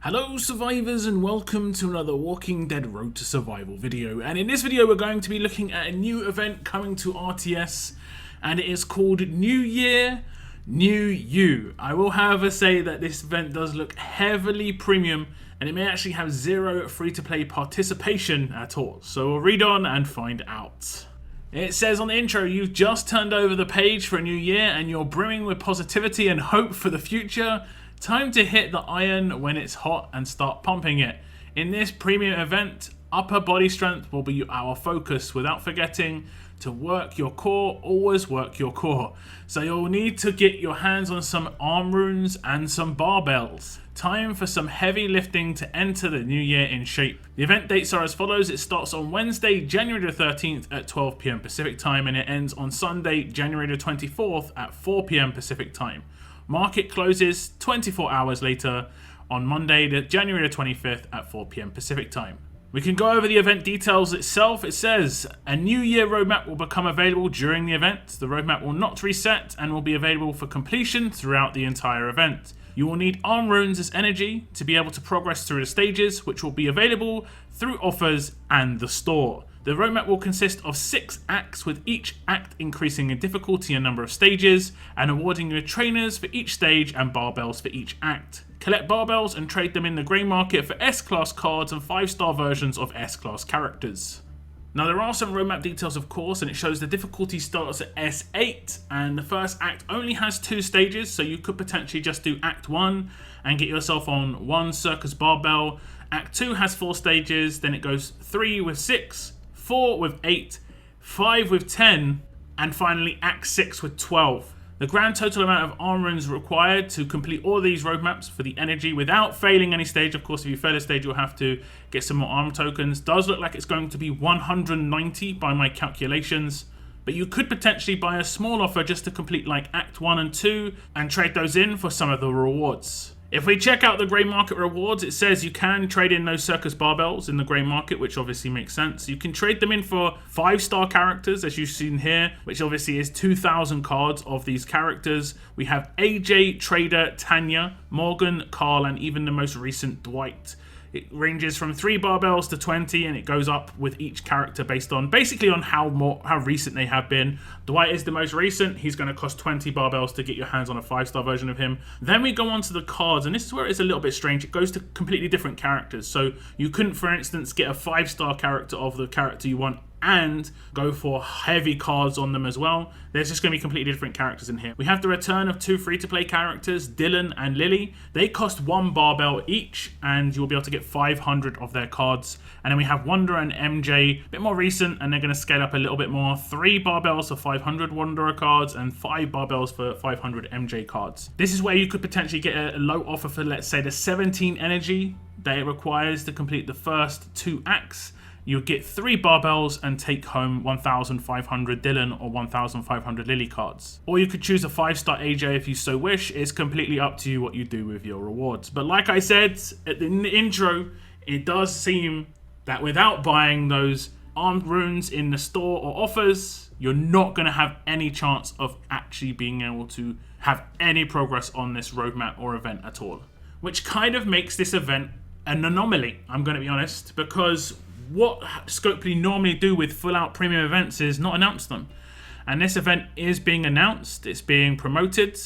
Hello survivors and welcome to another Walking Dead Road to Survival video, and in this video we're going to be looking at a new event coming to RTS and it is called New Year, New You. I will however say that this event does look heavily premium and it may actually have zero free-to-play participation at all, so we'll read on and find out. It says on the intro, you've just turned over the page for a new year and you're brimming with positivity and hope for the future. Time to hit the iron when it's hot and start pumping it. In this premium event, upper body strength will be our focus without forgetting to work your core, always work your core. So you'll need to get your hands on some arm runes and some barbells. Time for some heavy lifting to enter the new year in shape. The event dates are as follows. It starts on Wednesday, January the 13th at 12 PM Pacific time and it ends on Sunday, January the 24th at 4 PM Pacific time. Market closes 24 hours later on Monday, January the 25th at 4 PM Pacific time. We can go over the event details itself. It says a new year roadmap will become available during the event. The roadmap will not reset and will be available for completion throughout the entire event. You will need arm runes as energy to be able to progress through the stages, which will be available through offers and the store. The roadmap will consist of 6 acts, with each act increasing in difficulty and number of stages, and awarding you trainers for each stage and barbells for each act. Collect barbells and trade them in the grey market for S-Class cards and 5-star versions of S-Class characters. Now there are some roadmap details of course, and it shows the difficulty starts at S8, and the first act only has 2 stages, so you could potentially just do Act 1 and get yourself on 1 Circus Barbell. Act 2 has 4 stages, then it goes 3 with 6, 4 with 8, 5 with 10, and finally Act 6 with 12. The grand total amount of arm runes required to complete all these roadmaps for the energy without failing any stage, of course if you fail a stage you'll have to get some more arm tokens, does look like it's going to be 190 by my calculations. But you could potentially buy a small offer just to complete like Act 1 and 2 and trade those in for some of the rewards. If we check out the grey market rewards, it says you can trade in those circus barbells in the grey market, which obviously makes sense. You can trade them in for 5-star characters, as you've seen here, which obviously is 2,000 cards of these characters. We have AJ, Trader, Tanya, Morgan, Carl, and even the most recent Dwight. It ranges from 3 barbells to 20, and it goes up with each character based on basically on how recent they have been. Dwight is the most recent. He's going to cost 20 barbells to get your hands on a 5-star version of him. Then we go on to the cards, and this is where it's a little bit strange. It goes to completely different characters. So you couldn't, for instance, get a 5-star character of the character you want and go for heavy cards on them as well. There's just going to be completely different characters in here. We have the return of 2 free-to-play characters, Dylan and Lily. They cost 1 barbell each, and you'll be able to get 500 of their cards. And then we have Wanda and MJ, a bit more recent, and they're going to scale up a little bit more. 3 barbells for 500 Wanderer cards, and 5 barbells for 500 MJ cards. This is where you could potentially get a low offer for, let's say, the 17 energy that it requires to complete the first 2 acts. You'll get 3 barbells and take home 1,500 Dylan or 1,500 Lily cards. Or you could choose a 5-star AJ if you so wish. It's completely up to you what you do with your rewards. But like I said in the intro, it does seem that without buying those armed runes in the store or offers, you're not going to have any chance of actually being able to have any progress on this roadmap or event at all. Which kind of makes this event an anomaly, I'm going to be honest, because what Scopely normally do with full-out premium events is not announce them. And this event is being announced, it's being promoted,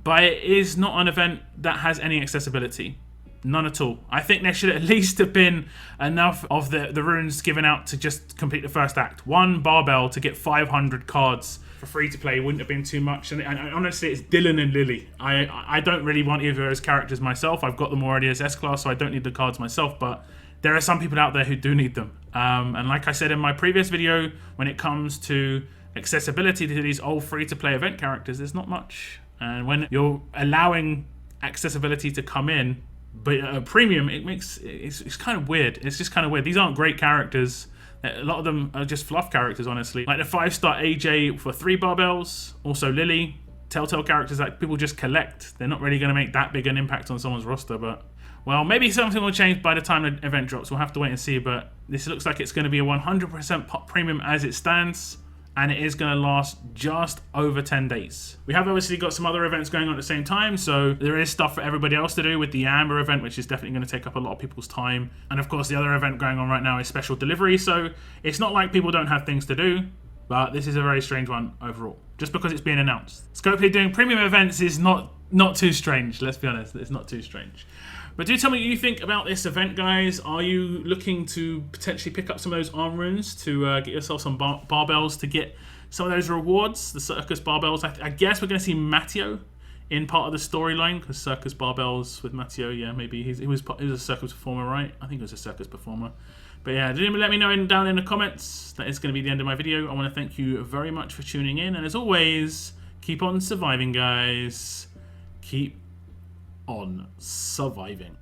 but it is not an event that has any accessibility. None at all. I think there should at least have been enough of the runes given out to just complete the first act. 1 barbell to get 500 cards for free to play wouldn't have been too much. And honestly, it's Dylan and Lily. I don't really want either of those characters myself. I've got them already as S-Class, so I don't need the cards myself, but there are some people out there who do need them. And like I said in my previous video, when it comes to accessibility to these old free-to-play event characters, there's not much. And when you're allowing accessibility to come in, but a premium, it's kind of weird. It's just kind of weird. These aren't great characters. A lot of them are just fluff characters, honestly. Like the 5-star AJ for 3 barbells. Also Lily. Telltale characters that people just collect. They're not really going to make that big an impact on someone's roster, but well, maybe something will change by the time the event drops. We'll have to wait and see, but this looks like it's going to be a 100% premium as it stands. and it is going to last just over 10 days. We have obviously got some other events going on at the same time, so there is stuff for everybody else to do with the Amber event, which is definitely going to take up a lot of people's time. And of course, the other event going on right now is special delivery, so it's not like people don't have things to do, but this is a very strange one overall, just because it's being announced. Scopely doing premium events is not too strange, let's be honest, it's not too strange. But do tell me what you think about this event, guys. Are you looking to potentially pick up some of those arm runes to get yourself some barbells to get some of those rewards, the circus barbells? I guess we're going to see Matteo in part of the storyline, because circus barbells with Matteo, yeah, maybe he was a circus performer, right? I think he was a circus performer. But yeah, let me know down in the comments. That is going to be the end of my video. I want to thank you very much for tuning in, and as always, keep on surviving, guys. Keep on surviving.